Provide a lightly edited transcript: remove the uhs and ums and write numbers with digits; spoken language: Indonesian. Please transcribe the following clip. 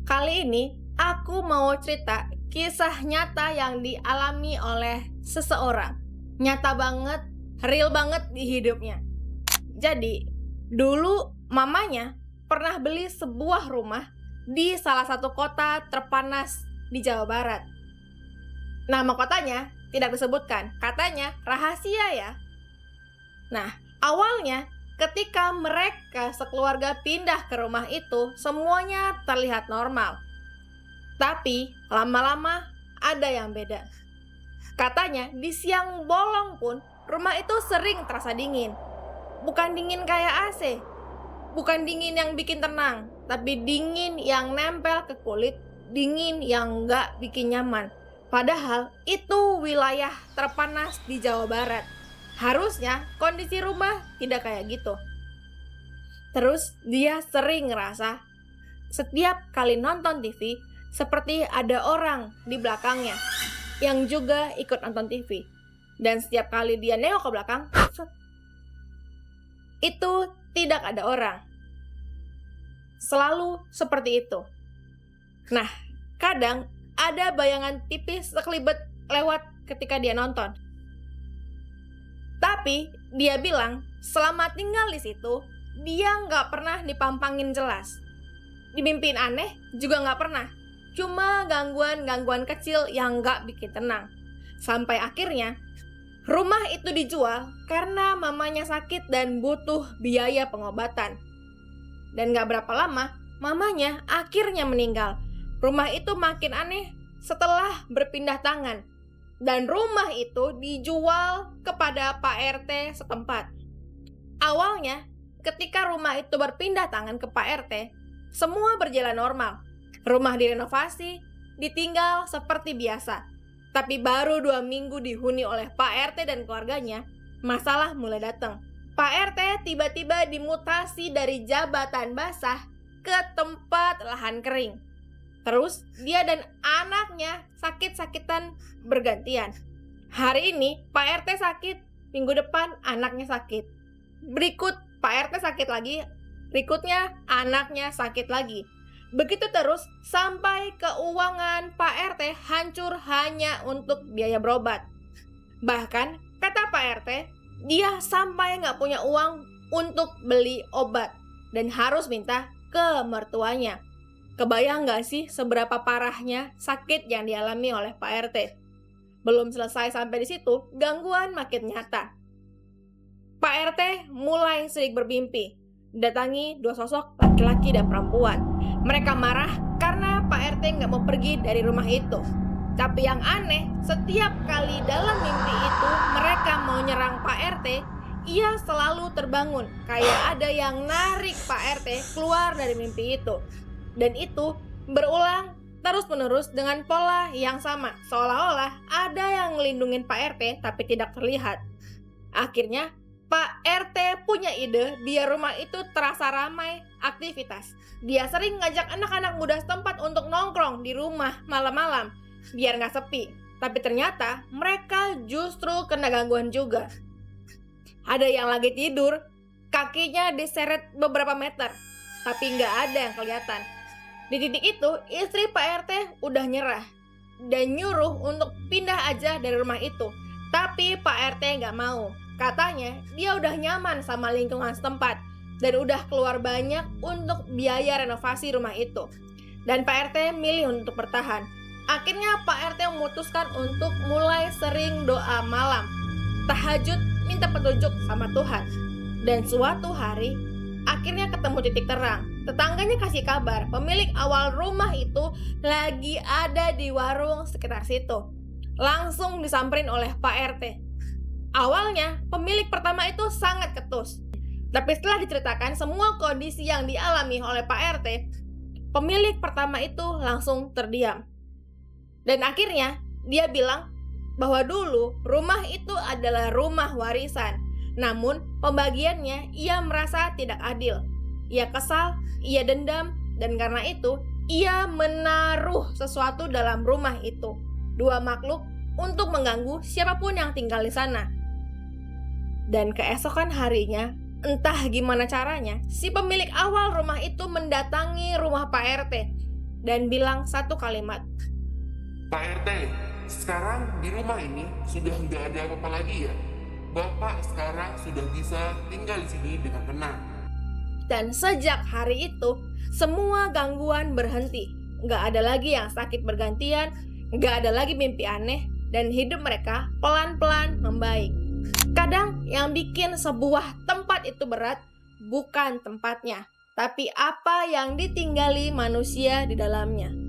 Kali ini aku mau cerita kisah nyata yang dialami oleh seseorang. Nyata banget, real banget di hidupnya. Jadi, dulu mamanya pernah beli sebuah rumah di salah satu kota terpanas di Jawa Barat. Nama kotanya tidak disebutkan, katanya rahasia ya. Nah, awalnya ketika mereka sekeluarga pindah ke rumah itu, semuanya terlihat normal. Tapi lama-lama ada yang beda. Katanya di siang bolong pun rumah itu sering terasa dingin. Bukan dingin kayak AC, bukan dingin yang bikin tenang, tapi dingin yang nempel ke kulit, dingin yang nggak bikin nyaman. Padahal itu wilayah terpanas di Jawa Barat. Harusnya kondisi rumah tidak kayak gitu. Terus dia sering ngerasa setiap kali nonton TV seperti ada orang di belakangnya yang juga ikut nonton TV. Dan setiap kali dia nengok ke belakang, itu tidak ada orang. Selalu seperti itu. Nah, kadang ada bayangan tipis sekelibet lewat ketika dia nonton. Tapi dia bilang selama tinggal di situ, dia nggak pernah dipampangin jelas. Dimimpiin aneh juga nggak pernah. Cuma gangguan-gangguan kecil yang nggak bikin tenang. Sampai akhirnya rumah itu dijual karena mamanya sakit dan butuh biaya pengobatan. Dan gak berapa lama, mamanya akhirnya meninggal. Rumah itu makin aneh setelah berpindah tangan. Dan rumah itu dijual kepada Pak RT setempat. Awalnya, ketika rumah itu berpindah tangan ke Pak RT, semua berjalan normal. Rumah direnovasi, ditinggal seperti biasa. Tapi baru 2 minggu dihuni oleh Pak RT dan keluarganya, masalah mulai datang. Pak RT tiba-tiba dimutasi dari jabatan basah ke tempat lahan kering. Terus dia dan anaknya sakit-sakitan bergantian. Hari ini Pak RT sakit, minggu depan anaknya sakit. Berikut Pak RT sakit lagi, berikutnya anaknya sakit lagi. Begitu terus sampai keuangan Pak RT hancur hanya untuk biaya berobat. Bahkan kata Pak RT, dia sampai nggak punya uang untuk beli obat dan harus minta ke mertuanya. Kebayang nggak sih seberapa parahnya sakit yang dialami oleh Pak RT? Belum selesai sampai di situ, gangguan makin nyata. Pak RT mulai sering bermimpi, datangi 2 sosok laki-laki dan perempuan. Mereka marah karena Pak RT nggak mau pergi dari rumah itu. Tapi yang aneh, setiap kali dalam mimpi itu mereka mau nyerang Pak RT, ia selalu terbangun. Kayak ada yang narik Pak RT keluar dari mimpi itu. Dan itu berulang terus-menerus dengan pola yang sama. Seolah-olah ada yang ngelindungin Pak RT tapi tidak terlihat. Akhirnya Pak RT punya ide biar rumah itu terasa ramai aktivitas. Dia sering ngajak anak-anak muda setempat untuk nongkrong di rumah malam-malam biar nggak sepi. Tapi ternyata mereka justru kena gangguan juga. Ada yang lagi tidur, kakinya diseret beberapa meter, tapi nggak ada yang kelihatan. Di titik itu, istri Pak RT udah nyerah dan nyuruh untuk pindah aja dari rumah itu. Tapi Pak RT nggak mau. Katanya dia udah nyaman sama lingkungan setempat dan udah keluar banyak untuk biaya renovasi rumah itu. Dan Pak RT milih untuk bertahan. Akhirnya Pak RT memutuskan untuk mulai sering doa malam, tahajud, minta petunjuk sama Tuhan. Dan suatu hari, akhirnya ketemu titik terang. Tetangganya kasih kabar, pemilik awal rumah itu lagi ada di warung sekitar situ. Langsung disamperin oleh Pak RT. Awalnya, pemilik pertama itu sangat ketus. Tapi setelah diceritakan semua kondisi yang dialami oleh Pak RT, pemilik pertama itu langsung terdiam. Dan akhirnya dia bilang bahwa dulu rumah itu adalah rumah warisan. Namun pembagiannya ia merasa tidak adil. Ia kesal, ia dendam, dan karena itu ia menaruh sesuatu dalam rumah itu. 2 makhluk untuk mengganggu siapapun yang tinggal di sana. Dan keesokan harinya, entah gimana caranya, si pemilik awal rumah itu mendatangi rumah Pak RT. dan bilang satu kalimat. Pak RT, sekarang di rumah ini sudah nggak ada apa-apa lagi ya? Bapak sekarang sudah bisa tinggal di sini dengan tenang. Dan sejak hari itu, semua gangguan berhenti. Nggak ada lagi yang sakit bergantian, nggak ada lagi mimpi aneh, dan hidup mereka pelan-pelan membaik. Kadang yang bikin sebuah tempat itu berat bukan tempatnya, tapi apa yang ditinggali manusia di dalamnya.